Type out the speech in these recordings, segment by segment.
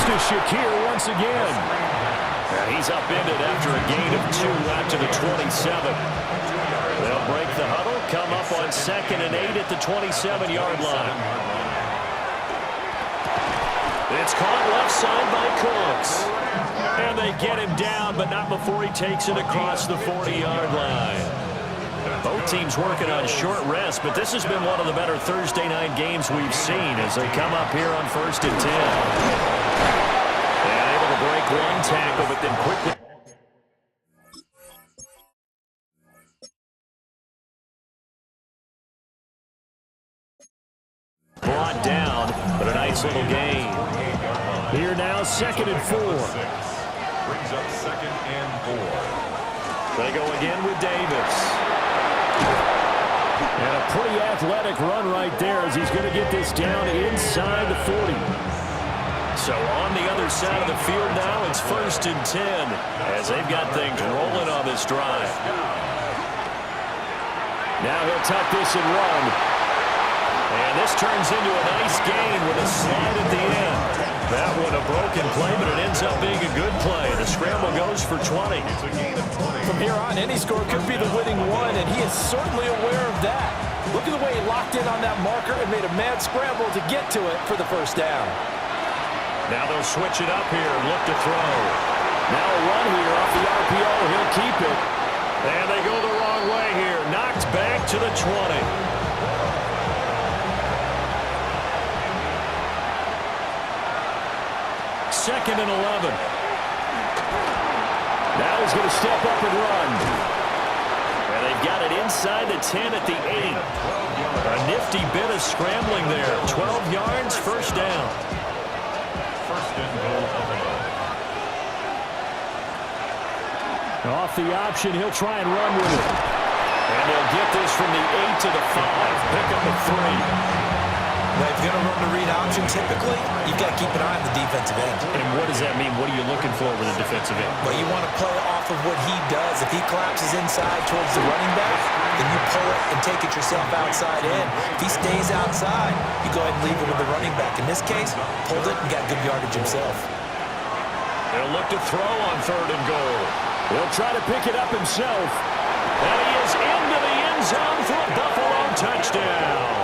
to Shakir once again. He's upended after a gain of 2 out to the 27. They'll break the huddle, come up on 2nd and 8 at the 27-yard line. It's caught left side by Cooks. And they get him down, but not before he takes it across the 40-yard line. Both teams working on short rest, but this has been one of the better Thursday night games we've seen as they come up here on 1st and 10. And able to break one tackle, but then quickly. Brought down, but a nice little gain. Here now, 2nd and 4. Brings up 2nd and 4. They go again with Davis. And a pretty athletic run right there as he's going to get this down inside the 40. So on the other side of the field now, it's 1st and 10 as they've got things rolling on this drive. Now he'll tuck this and run. And this turns into a nice gain with a slide at the end. That one a broken play, but it ends up being a good play. The scramble goes for 20. It's a gain of 20. From here on, any score could be the winning one, and he is certainly aware of that. Look at the way he locked in on that marker and made a mad scramble to get to it for the first down. Now they'll switch it up here and look to throw. Now a run here off the RPO. He'll keep it. And they go the wrong way here. Knocked back to the 20. 2nd and 11. Now he's going to step up and run. And they've got it inside the 10 at the 8. A nifty bit of scrambling there. 12 yards, first down. 1st and goal. Off the option, he'll try and run with it. And they'll get this from the 8 to the 5. Pick up a 3. Well, if you're going to run the read option, typically, you've got to keep an eye on the defensive end. And what does that mean? What are you looking for with a defensive end? Well, you want to play off of what he does. If he collapses inside towards the running back, then you pull it and take it yourself outside in. If he stays outside, you go ahead and leave it with the running back. In this case, pulled it and got good yardage himself. They'll look to throw on 3rd and goal. He'll try to pick it up himself. And he is into the end zone for a Buffalo touchdown.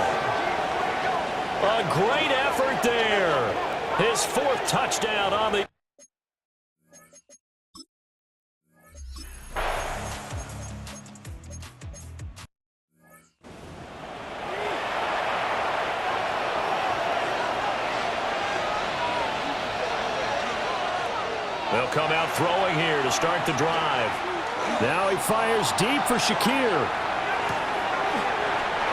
A great effort there. His 4th touchdown on the... They'll come out throwing here to start the drive. Now he fires deep for Shakir.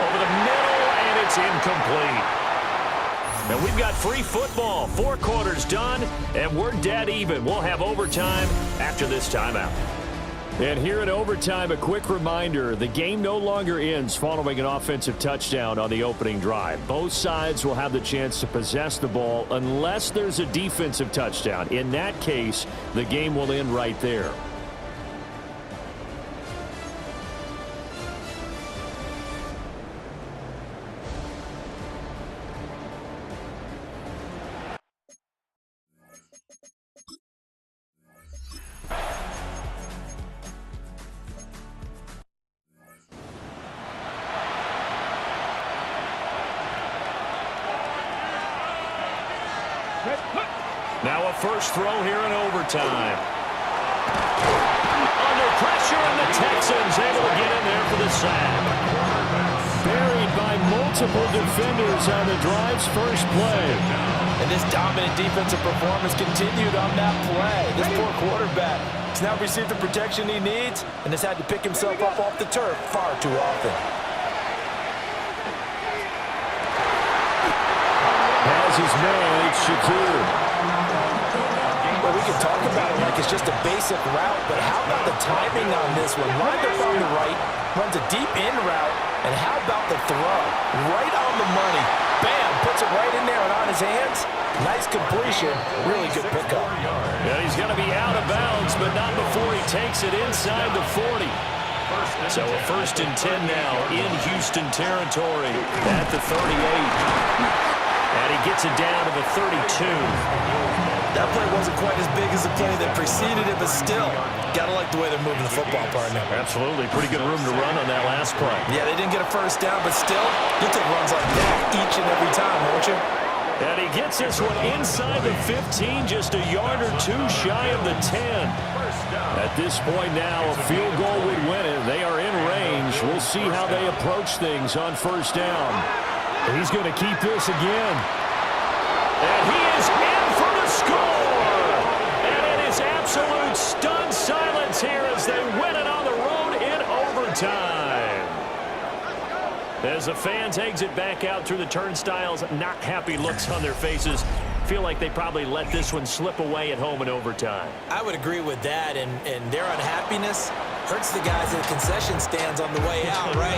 Over the middle, and it's incomplete. And we've got free football. 4 quarters done, and we're dead even. We'll have overtime after this timeout. And here in overtime, a quick reminder, the game no longer ends following an offensive touchdown on the opening drive. Both sides will have the chance to possess the ball unless there's a defensive touchdown. In that case, the game will end right there. Now a first throw here in overtime. Under pressure, and the Texans able to get in there for the sack. Buried by multiple defenders on the drive's first play. And this dominant defensive performance continued on that play. This poor quarterback has now received the protection he needs and has had to pick himself up off the turf far too often. Has his man, it's Shakir. Well, we can talk about it like it's just a basic route, but how about the timing on this one? Lined up on the right, runs a deep in route, and how about the throw? Right on the money. Bam, puts it right in there and on his hands. Nice completion, really good pickup. Yeah, he's going to be out of bounds, but not before he takes it inside the 40. So a 1st and 10 now in Houston territory at the 38. And he gets it down to the 32. That play wasn't quite as big as the play that preceded it, but still, got to like the way they're moving the football, partner. Absolutely. Pretty good room to run on that last play. Yeah, they didn't get a first down, but still, you'll take runs like that each and every time, won't you? And he gets this one inside the 15, just a yard or two shy of the 10. At this point now, a field goal would win it. They are in range. We'll see how they approach things on first down. He's going to keep this again. And he is in for the score. And it is absolute stunned silence here as they win it on the road in overtime. As the fans exit back out through the turnstiles, not happy looks on their faces. Feel like they probably let this one slip away at home in overtime. I would agree with that, and their unhappiness hurts the guys at the concession stands on the way out, right?